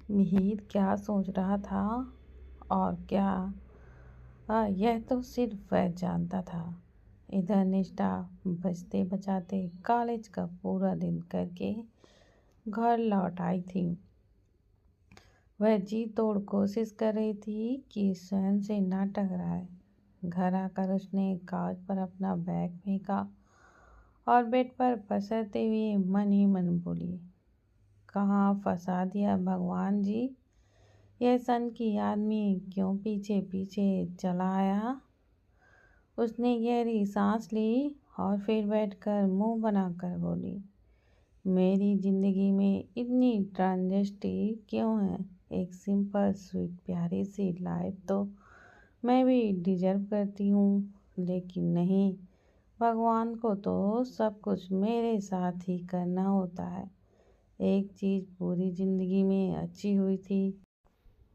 मिहिर क्या सोच रहा था और क्या यह तो सिर्फ वह जानता था। इधर निष्ठा बजते बजाते कॉलेज का पूरा दिन करके घर लौट आई थी। वह जी तोड़ कोशिश कर रही थी कि स्वयं से ना टकराए। घर आकर उसने कांच पर अपना बैग फेंका और बेड पर पसरते हुए मन ही मन बोली, कहाँ फंसा दिया भगवान जी, यह सन की आदमी क्यों पीछे पीछे चला आया। उसने गहरी सांस ली और फिर बैठकर मुंह बनाकर बोली, मेरी जिंदगी में इतनी ट्रांजेस्टी क्यों है। एक सिंपल स्वीट प्यारी सी लाइफ तो मैं भी डिजर्व करती हूँ, लेकिन नहीं, भगवान को तो सब कुछ मेरे साथ ही करना होता है। एक चीज़ पूरी ज़िंदगी में अच्छी हुई थी,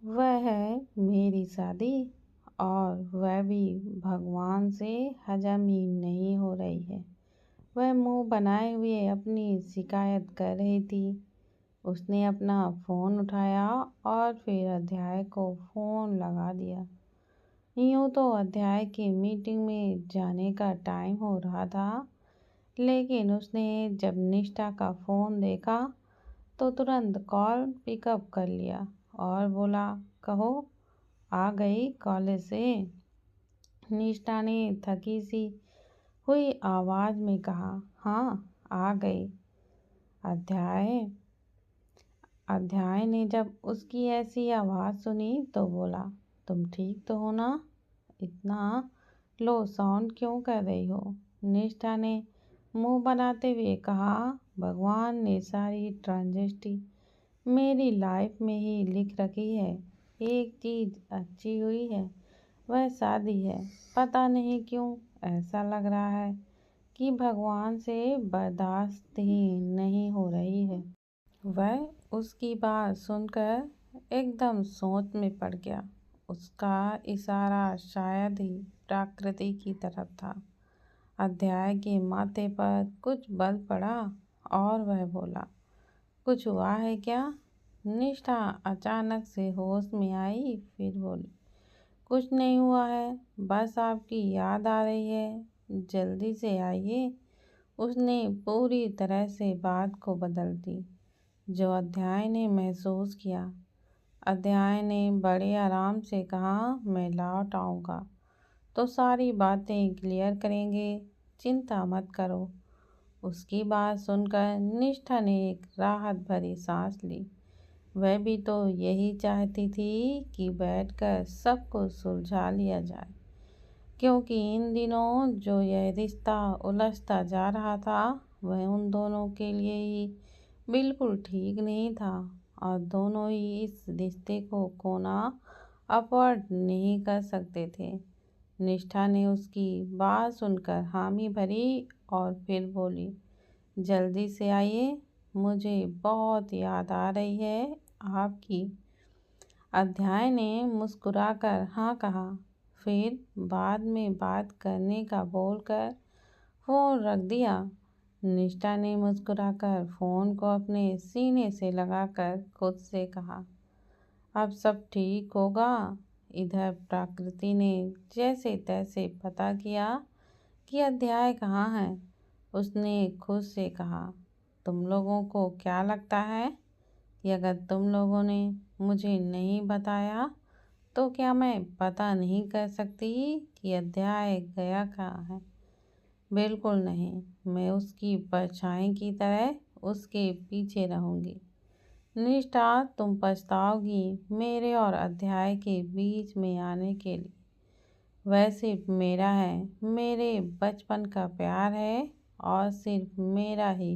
वह है मेरी शादी, और वह भी भगवान से हजम ही नहीं हो रही है। वह मुंह बनाए हुए अपनी शिकायत कर रही थी। उसने अपना फ़ोन उठाया और फिर अध्याय को फ़ोन लगा दिया। यूँ तो अध्याय की मीटिंग में जाने का टाइम हो रहा था, लेकिन उसने जब निष्ठा का फ़ोन देखा तो तुरंत कॉल पिकअप कर लिया और बोला, कहो, आ गई कॉलेज से। निष्ठा ने थकी सी हुई आवाज़ में कहा, हाँ आ गई। अध्याय अध्याय ने जब उसकी ऐसी आवाज़ सुनी तो बोला, तुम ठीक तो हो ना, इतना लो साउंड क्यों कर रही हो। निष्ठा ने मुंह बनाते हुए कहा, भगवान ने सारी ट्रांजेस्टी मेरी लाइफ में ही लिख रखी है। एक चीज़ अच्छी हुई है, वह शादी है। पता नहीं क्यों ऐसा लग रहा है कि भगवान से बर्दाश्त ही नहीं हो रही है। वह उसकी बात सुनकर एकदम सोच में पड़ गया। उसका इशारा शायद ही प्रकृति की तरफ था। अध्याय के माथे पर कुछ बल पड़ा और वह बोला, कुछ हुआ है क्या। निष्ठा अचानक से होश में आई, फिर बोली, कुछ नहीं हुआ है, बस आपकी याद आ रही है, जल्दी से आइए। उसने पूरी तरह से बात को बदल दी, जो अध्याय ने महसूस किया। अध्याय ने बड़े आराम से कहा, मैं लौट आऊँगा तो सारी बातें क्लियर करेंगे, चिंता मत करो। उसकी बात सुनकर निष्ठा ने एक राहत भरी सांस ली। वह भी तो यही चाहती थी कि बैठकर सब कुछ सुलझा लिया जाए, क्योंकि इन दिनों जो यह रिश्ता उलझता जा रहा था वह उन दोनों के लिए ही बिल्कुल ठीक नहीं था, और दोनों ही इस रिश्ते को खोना अफोर्ड नहीं कर सकते थे। निष्ठा ने उसकी बात सुनकर हामी भरी और फिर बोली, जल्दी से आइए, मुझे बहुत याद आ रही है आपकी। अध्याय ने मुस्कुराकर हाँ कहा, फिर बाद में बात करने का बोलकर फ़ोन रख दिया। निष्ठा ने मुस्कुराकर फ़ोन को अपने सीने से लगाकर खुद से कहा, अब सब ठीक होगा। इधर प्रकृति ने जैसे तैसे पता किया कि अध्याय कहाँ है। उसने खुद से कहा, तुम लोगों को क्या लगता है कि अगर तुम लोगों ने मुझे नहीं बताया तो क्या मैं पता नहीं कर सकती कि अध्याय गया कहाँ है। बिल्कुल नहीं, मैं उसकी परछाई की तरह उसके पीछे रहूंगी। निष्ठा, तुम पछताओगी मेरे और अध्याय के बीच में आने के लिए। वह सिर्फ मेरा है, मेरे बचपन का प्यार है और सिर्फ मेरा ही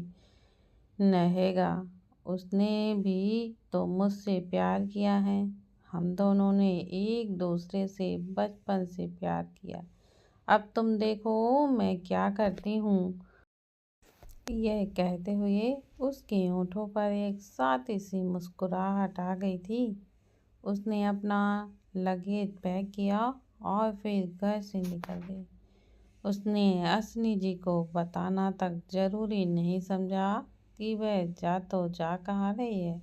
रहेगा। उसने भी तो मुझसे प्यार किया है। हम दोनों ने एक दूसरे से बचपन से प्यार किया। अब तुम देखो मैं क्या करती हूँ। यह कहते हुए उसके होठों पर एक साथी सी मुस्कुराहट आ गई थी। उसने अपना लगेज पैक किया और फिर घर से निकल गई। उसने असनी जी को बताना तक जरूरी नहीं समझा कि वह जा तो जा कहाँ रही है।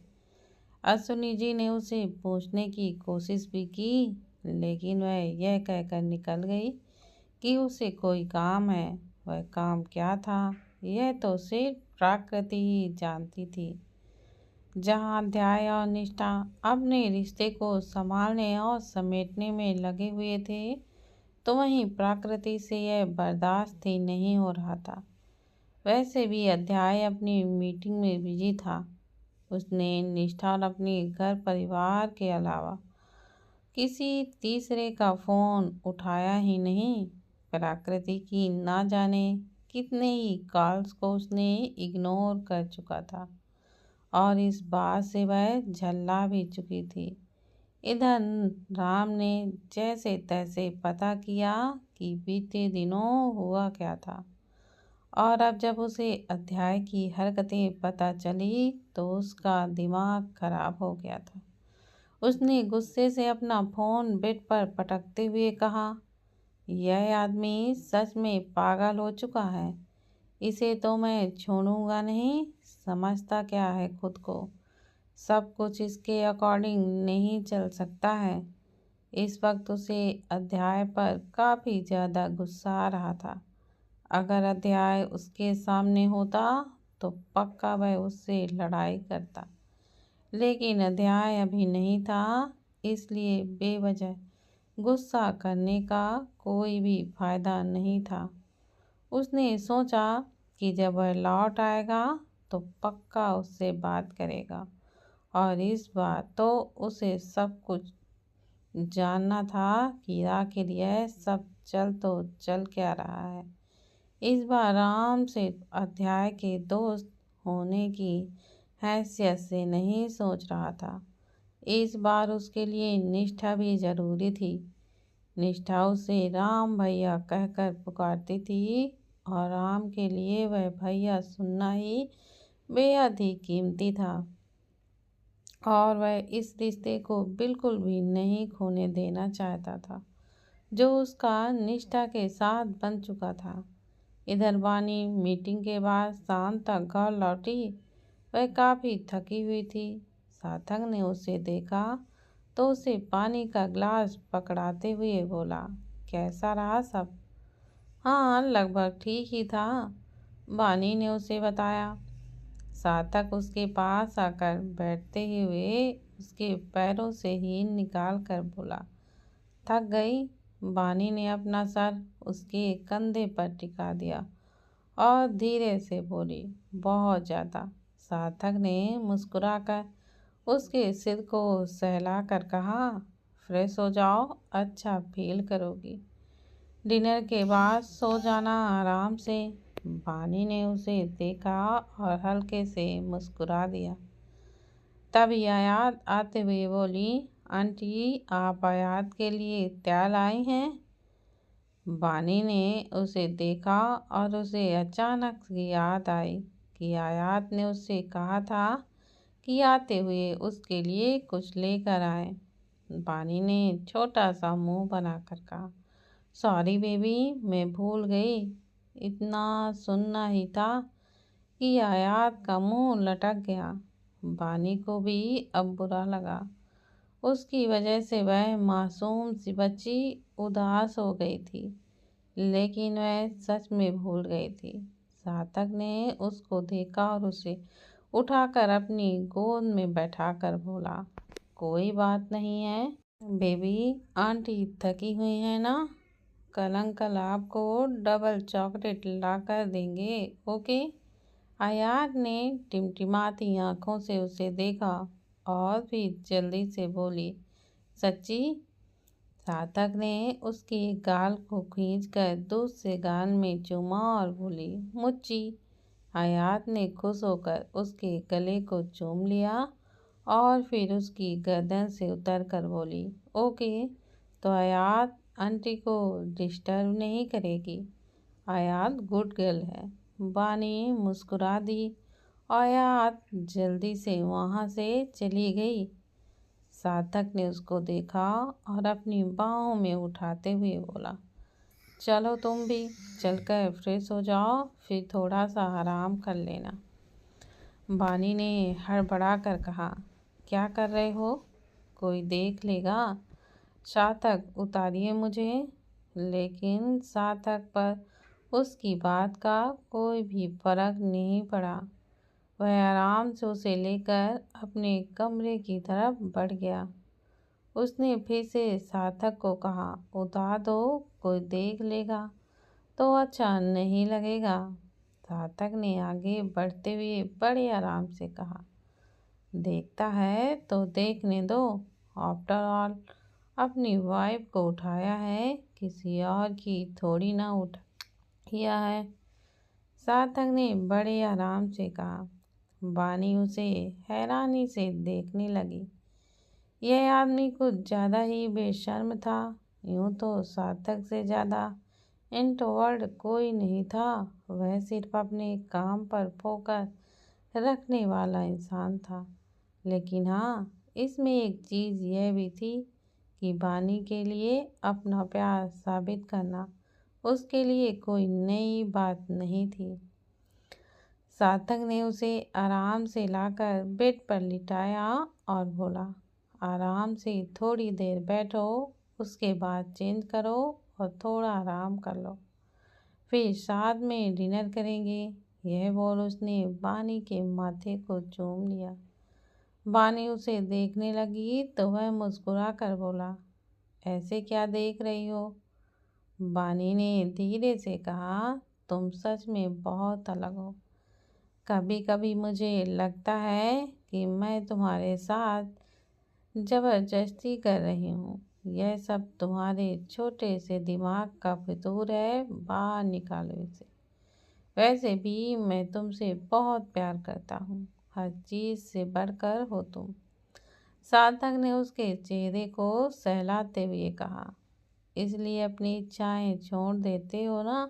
अश्विनी जी ने उसे पूछने की कोशिश भी की, लेकिन वह यह कहकर निकल गई कि उसे कोई काम है। वह काम क्या था, यह तो सिर्फ प्रकृति ही जानती थी। जहाँ अध्याय और निष्ठा अपने रिश्ते को संभालने और समेटने में लगे हुए थे, तो वहीं प्रकृति से यह बर्दाश्त ही नहीं हो रहा था। वैसे भी अध्याय अपनी मीटिंग में बिजी था। उसने निष्ठा और अपने घर परिवार के अलावा किसी तीसरे का फोन उठाया ही नहीं। प्रकृति की ना जाने कितने ही कॉल्स को उसने इग्नोर कर चुका था और इस बात से वह झल्ला भी चुकी थी। इधर राम ने जैसे तैसे पता किया कि बीते दिनों हुआ क्या था, और अब जब उसे अध्याय की हरकतें पता चली तो उसका दिमाग खराब हो गया था। उसने गुस्से से अपना फोन बेड पर पटकते हुए कहा, यह आदमी सच में पागल हो चुका है। इसे तो मैं छोड़ूंगा नहीं। समझता क्या है खुद को? सब कुछ इसके अकॉर्डिंग नहीं चल सकता है। इस वक्त उसे अध्याय पर काफ़ी ज़्यादा गुस्सा आ रहा था। अगर अध्याय उसके सामने होता तो पक्का वह उससे लड़ाई करता, लेकिन अध्याय अभी नहीं था, इसलिए बेवजह गुस्सा करने का कोई भी फायदा नहीं था। उसने सोचा कि जब वह लौट आएगा तो पक्का उससे बात करेगा, और इस बार तो उसे सब कुछ जानना था कि आखिर यह सब चल तो चल क्या रहा है। इस बार राम सिर्फ अध्याय के दोस्त होने की हैसियत से नहीं सोच रहा था। इस बार उसके लिए निष्ठा भी जरूरी थी। निष्ठा उसे राम भैया कहकर पुकारती थी, और राम के लिए वह भैया सुनना ही बेहद ही कीमती था, और वह इस रिश्ते को बिल्कुल भी नहीं खोने देना चाहता था जो उसका निष्ठा के साथ बन चुका था। इधर वानी मीटिंग के बाद शाम तक घर लौटी। वह काफ़ी थकी हुई थी। सार्थक ने उसे देखा तो उसे पानी का ग्लास पकड़ाते हुए बोला, कैसा रहा सब? हाँ, लगभग ठीक ही था, वानी ने उसे बताया। सार्थक उसके पास आकर बैठते हुए उसके पैरों से ही निकाल कर बोला, थक गई? वानी ने अपना सर उसके कंधे पर टिका दिया और धीरे से बोली, बहुत ज़्यादा। सार्थक ने मुस्कुराकर उसके सिर को सहलाकर कहा, फ्रेश हो जाओ, अच्छा फील करोगी। डिनर के बाद सो जाना आराम से। वानी ने उसे देखा और हल्के से मुस्कुरा दिया। तब आयात आते हुए बोली, आंटी आप आयात के लिए क्या लाई हैं? वानी ने उसे देखा और उसे अचानक याद आई कि आयात ने उससे कहा था कि आते हुए उसके लिए कुछ लेकर आए। वानी ने छोटा सा मुंह बनाकर कहा, सॉरी बेबी, मैं भूल गई। इतना सुनना ही था कि आयात का मुंह लटक गया। वानी को भी अब बुरा लगा। उसकी वजह से वह मासूम सी बच्ची उदास हो गई थी, लेकिन वह सच में भूल गई थी। सार्थक ने उसको देखा और उसे उठाकर अपनी गोद में बैठाकर बोला, कोई बात नहीं है बेबी, आंटी थकी हुई है ना, कल अंकल आपको डबल चॉकलेट ला कर देंगे, ओके? आयात ने टिमटिमाती आंखों से उसे देखा और फिर जल्दी से बोली, सच्ची? सार्थक ने उसके गाल को खींचकर दूसरे गाल में चूमा और बोली, मुच्ची। आयात ने खुश होकर उसके गले को चूम लिया और फिर उसकी गर्दन से उतरकर बोली, ओके, तो आयात आंटी को डिस्टर्ब नहीं करेगी। आयात गुड गर्ल है। वानी मुस्कुरा दी। आयात जल्दी से वहाँ से चली गई। सार्थक ने उसको देखा और अपनी बाहों में उठाते हुए बोला, चलो तुम भी चलकर फ्रेश हो जाओ, फिर थोड़ा सा आराम कर लेना। वानी ने हड़बड़ा कर कहा, क्या कर रहे हो? कोई देख लेगा। सार्थक उतारिए मुझे। लेकिन सार्थक पर उसकी बात का कोई भी फर्क नहीं पड़ा। वह आराम से उसे लेकर अपने कमरे की तरफ बढ़ गया। उसने फिर से सार्थक को कहा, उतार दो, कोई देख लेगा तो अच्छा नहीं लगेगा। सार्थक ने आगे बढ़ते हुए बड़े आराम से कहा, देखता है तो देखने दो। आफ्टर ऑल अपनी वाइफ को उठाया है, किसी और की थोड़ी ना उठाया है। सार्थक ने बड़े आराम से कहा। बानी उसे हैरानी से देखने लगी। यह आदमी कुछ ज़्यादा ही बेशर्म था। यूं तो सार्थक से ज़्यादा इंट्रोवर्ट कोई नहीं था। वह सिर्फ अपने काम पर फोकस रखने वाला इंसान था। लेकिन हाँ, इसमें एक चीज़ यह भी थी कि बानी के लिए अपना प्यार साबित करना उसके लिए कोई नई बात नहीं थी। सार्थक ने उसे आराम से लाकर बेड पर लिटाया और बोला, आराम से थोड़ी देर बैठो, उसके बाद चेंज करो और थोड़ा आराम कर लो, फिर साथ में डिनर करेंगे। यह बोल उसने बानी के माथे को चूम लिया। बानी उसे देखने लगी तो वह मुस्कुरा कर बोला, ऐसे क्या देख रही हो? बानी ने धीरे से कहा, तुम सच में बहुत अलग हो। कभी कभी मुझे लगता है कि मैं तुम्हारे साथ जबरदस्ती कर रही हूँ। यह सब तुम्हारे छोटे से दिमाग का फितूर है, बाहर निकालो इसे। वैसे भी मैं तुमसे बहुत प्यार करता हूँ, हर चीज़ से बढ़कर हो तुम। सार्थक ने उसके चेहरे को सहलाते हुए कहा, इसलिए अपनी इच्छाएं छोड़ देते हो ना?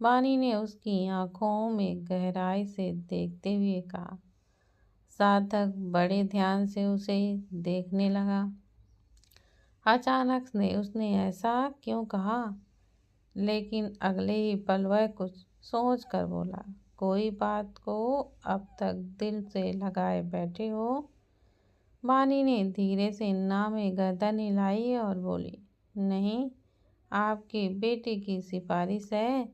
बानी ने उसकी आंखों में गहराई से देखते हुए कहा। सार्थक बड़े ध्यान से उसे देखने लगा। अचानक से उसने ऐसा क्यों कहा? लेकिन अगले ही पल वह कुछ सोच कर बोला, कोई बात को अब तक दिल से लगाए बैठे हो? बानी ने धीरे से ना में गर्दन हिलाई और बोली, नहीं, आपकी बेटी की सिफारिश है।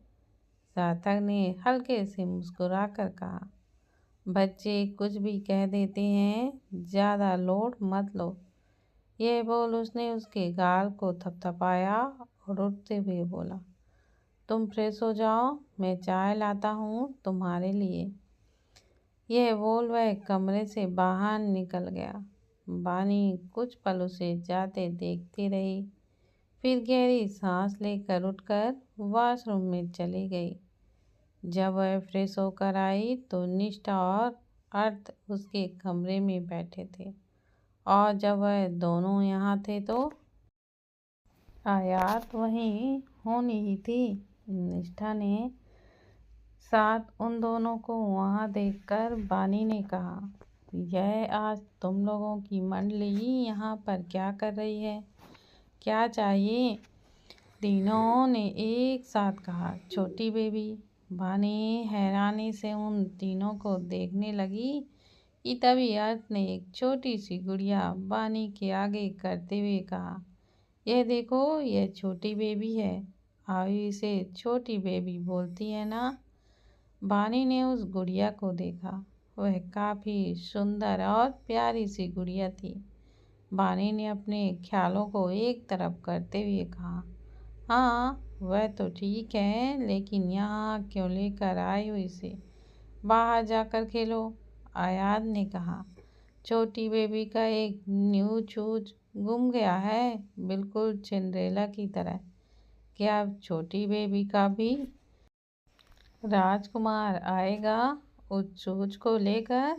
सार्थक ने हल्के से मुस्कुरा कर कहा, बच्चे कुछ भी कह देते हैं, ज़्यादा लोड मत लो। यह बोल उसने उसके गाल को थपथपाया और उठते हुए बोला, तुम फ्रेश हो जाओ, मैं चाय लाता हूँ तुम्हारे लिए। यह बोल वह कमरे से बाहर निकल गया। बानी कुछ पल उसे जाते देखती रही, फिर गहरी सांस लेकर उठकर वॉशरूम में चली गई। जब वह फ्रेश होकर आई तो निष्ठा और अर्थ उसके कमरे में बैठे थे, और जब वह दोनों यहाँ थे तो आयात वहीं होनी ही थी। निष्ठा ने साथ उन दोनों को वहाँ देखकर बानी ने कहा, यह आज तुम लोगों की मंडली यहाँ पर क्या कर रही है? क्या चाहिए? तीनों ने एक साथ कहा, छोटी बेबी। बानी हैरानी से उन तीनों को देखने लगी कि तभी अर्थ ने एक छोटी सी गुड़िया बानी के आगे करते हुए कहा, यह देखो, यह छोटी बेबी है। आयु इसे छोटी बेबी बोलती है ना? बानी ने उस गुड़िया को देखा। वह काफ़ी सुंदर और प्यारी सी गुड़िया थी। बानी ने अपने ख्यालों को एक तरफ करते हुए कहा, हाँ, वह तो ठीक है, लेकिन यहाँ क्यों लेकर आई हो इसे? बाहर जाकर खेलो। आयात ने कहा, छोटी बेबी का एक न्यू शूज गुम गया है, बिल्कुल सिंड्रेला की तरह। क्या अब छोटी बेबी का भी राजकुमार आएगा उस शूज को लेकर?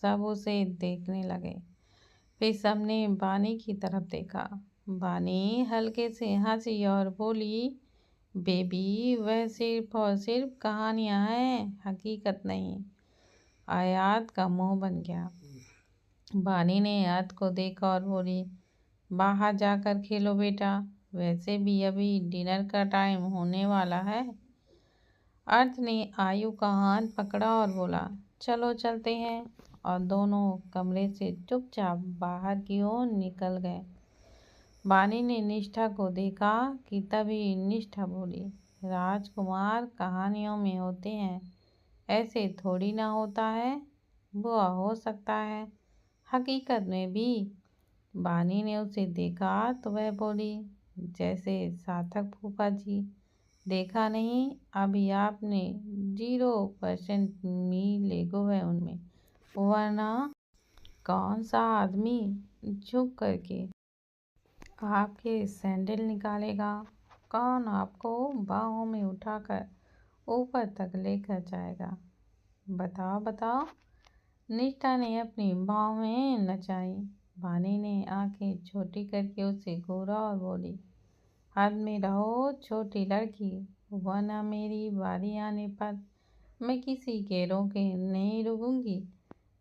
सब उसे देखने लगे। फिर सबने बानी की तरफ देखा। बानी हल्के से हंसी और बोली, बेबी, वह सिर्फ और सिर्फ कहानियाँ हैं, हकीकत नहीं। आयात का मुंह बन गया। बानी ने आयात को देखा और बोली, बाहर जाकर खेलो बेटा, वैसे भी अभी डिनर का टाइम होने वाला है। अर्थ ने आयु का हाथ पकड़ा और बोला, चलो चलते हैं। और दोनों कमरे से चुपचाप बाहर की ओर निकल गए। वाणी ने निष्ठा को देखा कि तभी निष्ठा बोली, राजकुमार कहानियों में होते हैं, ऐसे थोड़ी ना होता है। बुआ हो सकता है, हकीकत में भी। वाणी ने उसे देखा तो वह बोली, जैसे सार्थक फूफा जी। देखा नहीं, अभी आपने 0% मी लेगो है उनमें, वरना कौन सा आदमी झुक करके आपके सैंडल निकालेगा? कौन आपको बाहों में उठाकर ऊपर तक लेकर जाएगा? बताओ बताओ। निष्ठा ने अपनी बाहें नचाई। वाणी ने आंखें छोटी करके उसे घूरा और बोली, हद में रहो छोटी लड़की, वरना मेरी बारी आने पर मैं किसी के रोके नहीं रुकूंगी।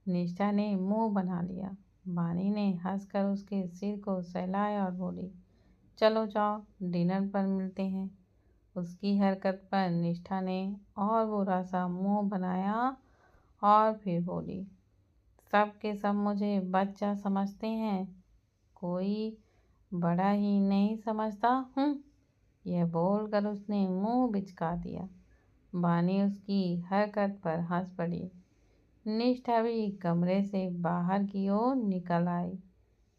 निष्ठा ने मुंह बना लिया। वाणी ने हंसकर उसके सिर को सहलाया और बोली, चलो जाओ, डिनर पर मिलते हैं। उसकी हरकत पर निष्ठा ने और बुरा सा मुंह बनाया और फिर बोली, सब के सब मुझे बच्चा समझते हैं, कोई बड़ा ही नहीं समझता हूँ। यह बोलकर उसने मुंह बिचका दिया। वाणी उसकी हरकत पर हंस पड़ी। निष्ठा भी कमरे से बाहर की ओर निकल आई।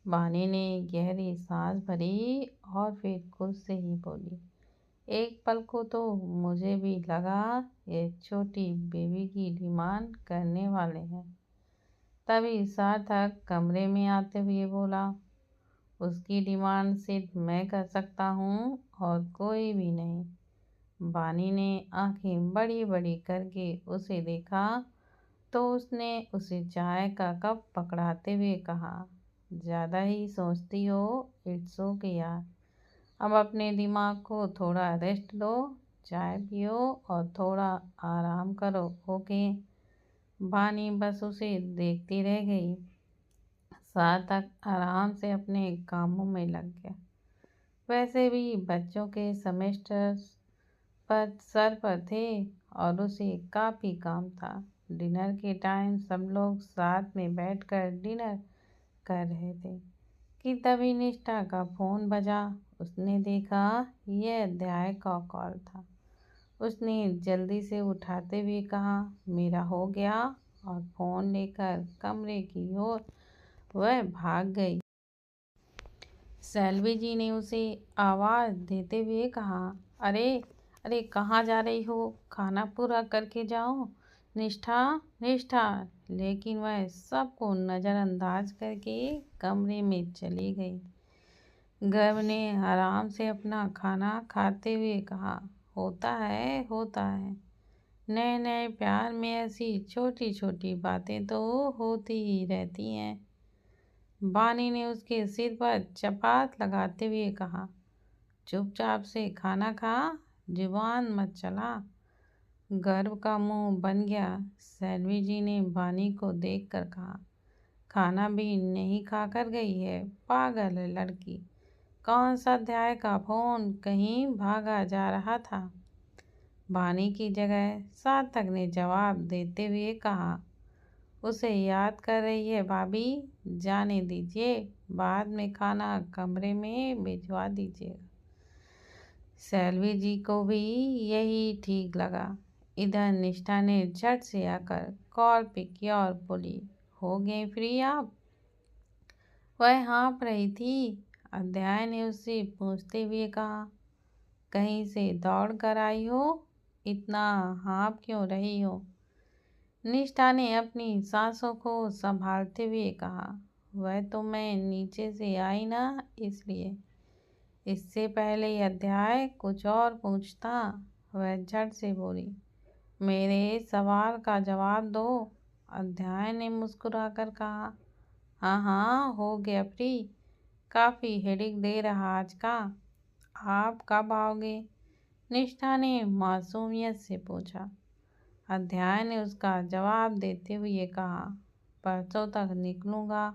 वाणी ने गहरी सांस भरी और फिर खुद से ही बोली, एक पल को तो मुझे भी लगा ये छोटी बेबी की डिमांड करने वाले हैं। तभी सार्थक कमरे में आते हुए बोला, उसकी डिमांड सिर्फ मैं कर सकता हूँ और कोई भी नहीं। वाणी ने आंखें बड़ी बड़ी करके उसे देखा तो उसने उसे चाय का कप पकड़ाते हुए कहा, ज़्यादा ही सोचती हो, इट्स ओके यार। अब अपने दिमाग को थोड़ा रेस्ट दो, चाय पियो और थोड़ा आराम करो, ओके। वाणी बस उसे देखती रह गई। सार्थक आराम से अपने कामों में लग गया। वैसे भी बच्चों के सेमेस्टर पर सर पर थे और उसे काफ़ी काम था। डिनर के टाइम सब लोग साथ में बैठकर डिनर कर रहे थे कि तभी निष्ठा का फ़ोन बजा। उसने देखा यह अध्याय का कॉल था। उसने जल्दी से उठाते हुए कहा, मेरा हो गया, और फ़ोन लेकर कमरे की ओर वह भाग गई। सेल्वी जी ने उसे आवाज़ देते हुए कहा, अरे अरे कहाँ जा रही हो? खाना पूरा करके जाओ। निष्ठा निष्ठा। लेकिन वह सबको नज़रअंदाज करके कमरे में चली गई। गर्व ने आराम से अपना खाना खाते हुए कहा, होता है होता है, नए नए प्यार में ऐसी छोटी छोटी बातें तो होती ही रहती हैं। वाणी ने उसके सिर पर चपात लगाते हुए कहा, चुपचाप से खाना खा, जुबान मत चला। गर्व का मुंह बन गया। सेल्वी जी ने वाणी को देखकर कहा, खाना भी नहीं खाकर गई है, पागल है लड़की। कौन सा अध्याय का फोन कहीं भागा जा रहा था? वाणी की जगह सार्थक ने जवाब देते हुए कहा, उसे याद कर रही है भाभी, जाने दीजिए, बाद में खाना कमरे में भिजवा दीजिएगा। सेल्वी जी को भी यही ठीक लगा। इधर निष्ठा ने झट से आकर कॉल पिक किया और बोली, हो गए फ्री आप? वह हाँफ रही थी। अध्याय ने उससे पूछते हुए कहा, कहीं से दौड़ कर आई हो, इतना हाँफ क्यों रही हो? निष्ठा ने अपनी सांसों को संभालते हुए कहा, वह तो मैं नीचे से आई ना, इसलिए। इससे पहले अध्याय कुछ और पूछता। वह झट से बोली, मेरे सवाल का जवाब दो। अध्याय ने मुस्कुराकर कहा, हाँ हाँ हो गया फ्री, काफ़ी हेडेक दे रहा आज का। आप कब आओगे? निष्ठा ने मासूमियत से पूछा। अध्याय ने उसका जवाब देते हुए कहा, परसों तक निकलूँगा,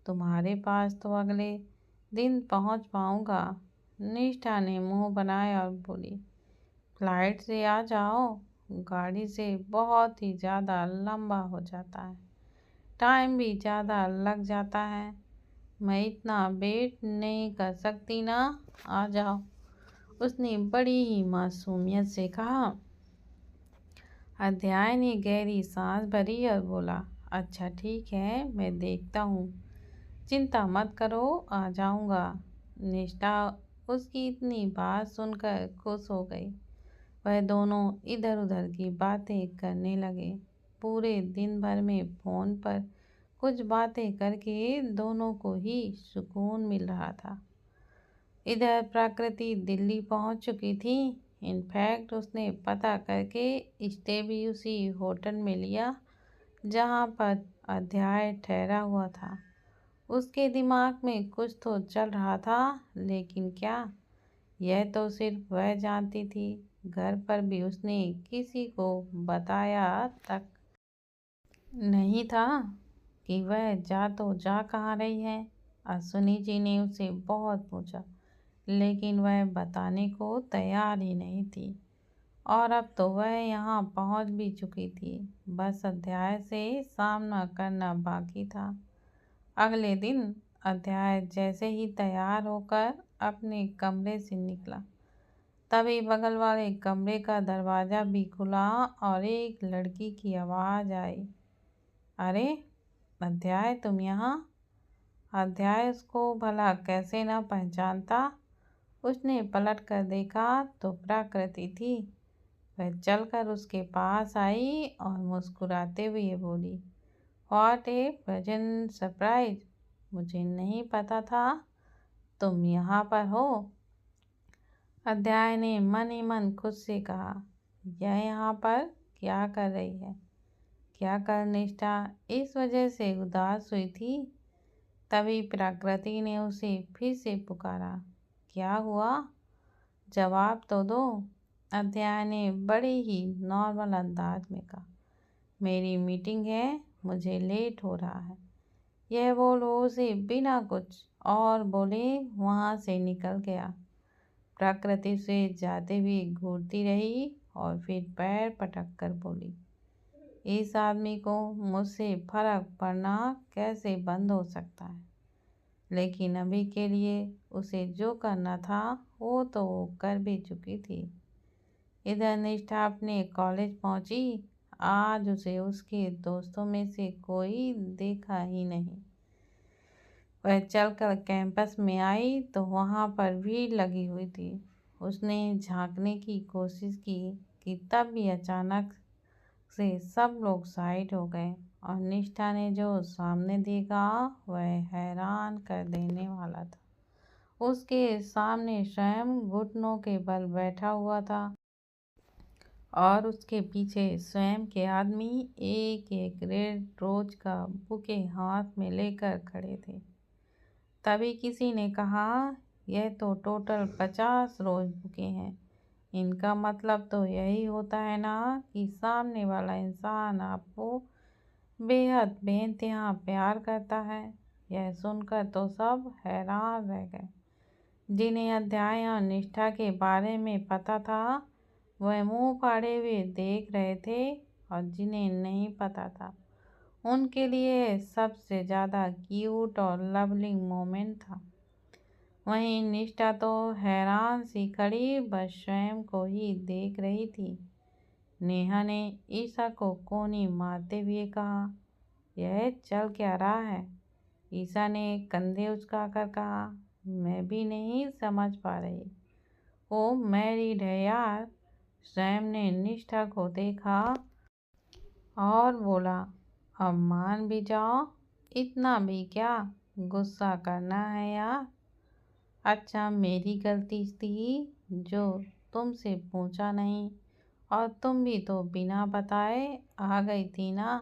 तुम्हारे पास तो अगले दिन पहुँच पाऊँगा। निष्ठा ने मुंह बनाया और बोली, फ्लाइट से आ जाओ, गाड़ी से बहुत ही ज़्यादा लंबा हो जाता है। टाइम भी ज़्यादा लग जाता है। मैं इतना वेट नहीं कर सकती ना, आ जाओ। उसने बड़ी ही मासूमियत से कहा। अध्याय ने गहरी सांस भरी और बोला, अच्छा ठीक है, मैं देखता हूँ। चिंता मत करो, आ जाऊँगा। निष्ठा उसकी इतनी बात सुनकर खुश हो गई। वह दोनों इधर उधर की बातें करने लगे। पूरे दिन भर में फ़ोन पर कुछ बातें करके दोनों को ही सुकून मिल रहा था। इधर प्रकृति दिल्ली पहुंच चुकी थी। इनफैक्ट उसने पता करके स्टे भी उसी होटल में लिया जहां पर अध्याय ठहरा हुआ था। उसके दिमाग में कुछ तो चल रहा था, लेकिन क्या, यह तो सिर्फ वह जानती थी। घर पर भी उसने किसी को बताया तक नहीं था कि वह जा तो जा कहाँ रही है। अश्विनी जी ने उसे बहुत पूछा, लेकिन वह बताने को तैयार ही नहीं थी। और अब तो वह यहाँ पहुँच भी चुकी थी। बस अध्याय से सामना करना बाकी था। अगले दिन अध्याय जैसे ही तैयार होकर अपने कमरे से निकला, तभी बगल वाले कमरे का दरवाज़ा भी खुला और एक लड़की की आवाज़ आई, अरे अध्याय, तुम यहाँ? अध्याय उसको भला कैसे न पहचानता। उसने पलट कर देखा तो प्रकृति थी। वह चलकर उसके पास आई और मुस्कुराते हुए बोली, व्हाट ए प्लेजेंट सरप्राइज। मुझे नहीं पता था तुम यहाँ पर हो। अध्याय ने मन ही मन खुद से कहा, यह यहाँ पर क्या कर रही है। क्या कर निष्ठा इस वजह से उदास हुई थी। तभी प्रकृति ने उसे फिर से पुकारा, क्या हुआ, जवाब तो दो। अध्याय ने बड़े ही नॉर्मल अंदाज में कहा, मेरी मीटिंग है, मुझे लेट हो रहा है। यह बोल उसे बिना कुछ और बोले वहाँ से निकल गया। प्रकृति से जाते हुए घूरती रही और फिर पैर पटक कर बोली, इस आदमी को मुझसे फर्क पड़ना कैसे बंद हो सकता है। लेकिन अभी के लिए उसे जो करना था वो तो वो कर भी चुकी थी। इधर निष्ठा अपने कॉलेज पहुंची। आज उसे उसके दोस्तों में से कोई देखा ही नहीं। वह चलकर कैंपस में आई तो वहाँ पर भीड़ लगी हुई थी। उसने झांकने की कोशिश की कि तब भी अचानक से सब लोग साइड हो गए और निष्ठा ने जो सामने देखा वह हैरान कर देने वाला था। उसके सामने स्वयं घुटनों के बल बैठा हुआ था और उसके पीछे स्वयं के आदमी एक एक रेड रोज का बुके हाथ में लेकर खड़े थे। तभी किसी ने कहा, यह तो टोटल 50 रोज बुके हैं। इनका मतलब तो यही होता है ना कि सामने वाला इंसान आपको बेहद बेइंतहा प्यार करता है। यह सुनकर तो सब हैरान रह गए। जिन्हें अध्याय और निष्ठा के बारे में पता था वह मुंह फाड़े हुए देख रहे थे, और जिन्हें नहीं पता था उनके लिए सबसे ज़्यादा क्यूट और लवलिंग मोमेंट था। वहीं निष्ठा तो हैरान सी खड़ी बस स्वयं को ही देख रही थी। नेहा ने ईशा को कोनी मारते हुए कहा, यह चल क्या रहा है। ईशा ने कंधे उचकाकर कहा, मैं भी नहीं समझ पा रही। वो मैरिड है यार। स्वयं ने निष्ठा को देखा और बोला, अब मान भी जाओ, इतना भी क्या गुस्सा करना है यार। अच्छा मेरी गलती थी जो तुमसे पूछा नहीं, और तुम भी तो बिना बताए आ गई थी ना।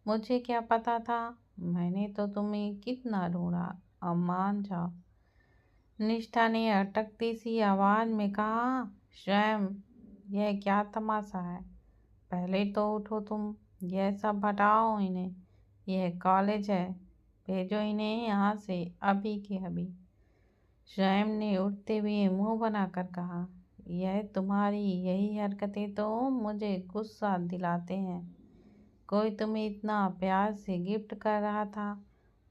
मुझे क्या पता था, मैंने तो तुम्हें कितना ढूंढा, अब मान जाओ। निष्ठा ने अटकती सी आवाज़ में कहा, स्वयं यह क्या तमाशा है। पहले तो उठो तुम, यह सब हटाओ इन्हें। यह कॉलेज है, भेजो इन्हें यहाँ से अभी के अभी। स्वयं ने उठते हुए मुंह बनाकर कहा, यह तुम्हारी यही हरकतें तो मुझे गुस्सा दिलाते हैं। कोई तुम्हें इतना प्यार से गिफ्ट कर रहा था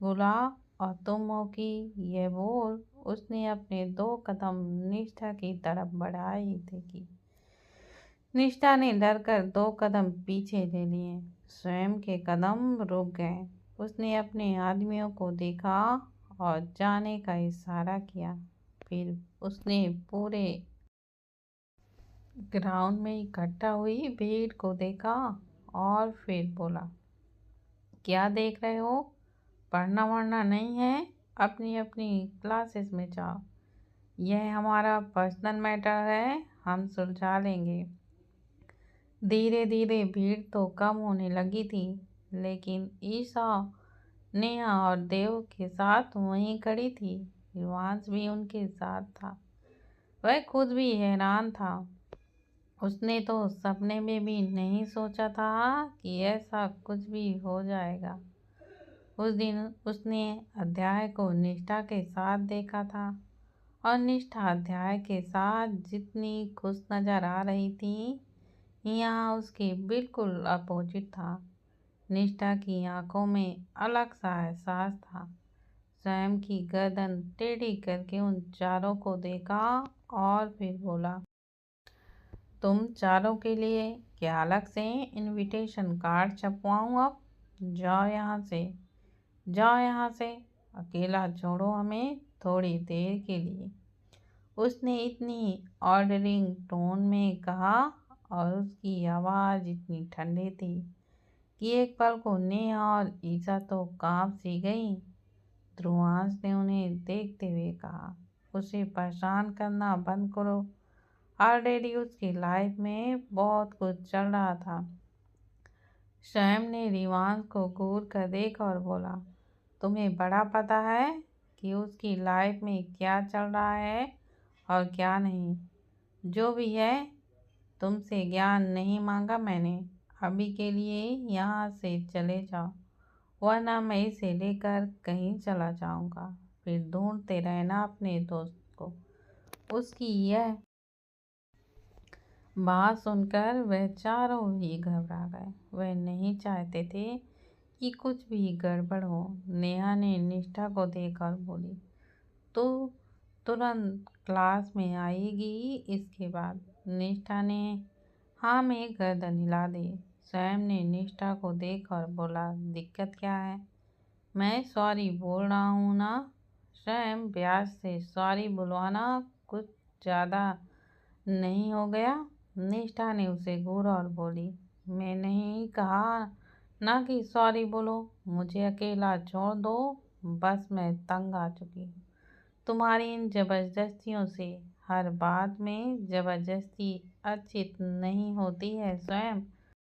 गुलाब, और तुम हो कि ये बोल। उसने अपने 2 कदम निष्ठा की तरफ बढ़ाए थे कि निष्ठा ने डरकर 2 कदम पीछे ले लिए। स्वयं के कदम रुक गए। उसने अपने आदमियों को देखा और जाने का इशारा किया। फिर उसने पूरे ग्राउंड में इकट्ठा हुई भीड़ को देखा और फिर बोला, क्या देख रहे हो? पढ़ना वढ़ना नहीं है? अपनी अपनी क्लासेस में जाओ। यह हमारा पर्सनल मैटर है, हम सुलझा लेंगे। धीरे धीरे भीड़ तो कम होने लगी थी, लेकिन ईशा, नेहा और देव के साथ वहीं खड़ी थी। हिमांश भी उनके साथ था। वह खुद भी हैरान था। उसने तो सपने में भी नहीं सोचा था कि ऐसा कुछ भी हो जाएगा। उस दिन उसने अध्याय को निष्ठा के साथ देखा था, और निष्ठा अध्याय के साथ जितनी खुश नजर आ रही थी, यहाँ उसके बिल्कुल अपोजिट था। निष्ठा की आंखों में अलग सा एहसास था। स्वयं की गर्दन टेढ़ी करके उन चारों को देखा और फिर बोला, तुम चारों के लिए क्या अलग से इनविटेशन कार्ड छपवाऊँ अब? जाओ यहाँ से, जाओ यहाँ से, अकेला छोड़ो हमें थोड़ी देर के लिए। उसने इतनी ऑर्डरिंग टोन में कहा और उसकी आवाज़ इतनी ठंडी थी कि एक पल को नेहा और ईशा तो कांप सी गई। ध्रुवांश ने उन्हें देखते हुए कहा, उसे परेशान करना बंद करो। ऑलरेडी उसकी लाइफ में बहुत कुछ चल रहा था। स्वयं ने रिवांश को घूर कर देखा और बोला, तुम्हें बड़ा पता है कि उसकी लाइफ में क्या चल रहा है और क्या नहीं। जो भी है, तुमसे ज्ञान नहीं मांगा मैंने। अभी के लिए यहाँ से चले जाओ, वरना मैं इसे लेकर कहीं चला जाऊंगा। फिर ढूंढते रहना अपने दोस्त को। उसकी यह बात सुनकर वह चारों ही घबरा गए। वह नहीं चाहते थे कि कुछ भी गड़बड़ हो। नेहा ने निष्ठा को देखकर बोली, तो तुरंत क्लास में आएगी इसके बाद? निष्ठा ने हाँ में गर्दन हिला दी। स्वयं ने निष्ठा को देखकर बोला, दिक्कत क्या है? मैं सॉरी बोल रहा हूँ ना। स्वयं ब्याज से सॉरी बुलवाना कुछ ज़्यादा नहीं हो गया? निष्ठा ने उसे घूरा और बोली, मैं नहीं कहा ना कि सॉरी बोलो, मुझे अकेला छोड़ दो। बस मैं तंग आ चुकी हूँ तुम्हारी इन जबरदस्तियों से। हर बात में जबरदस्ती अच्छी नहीं होती है स्वयं।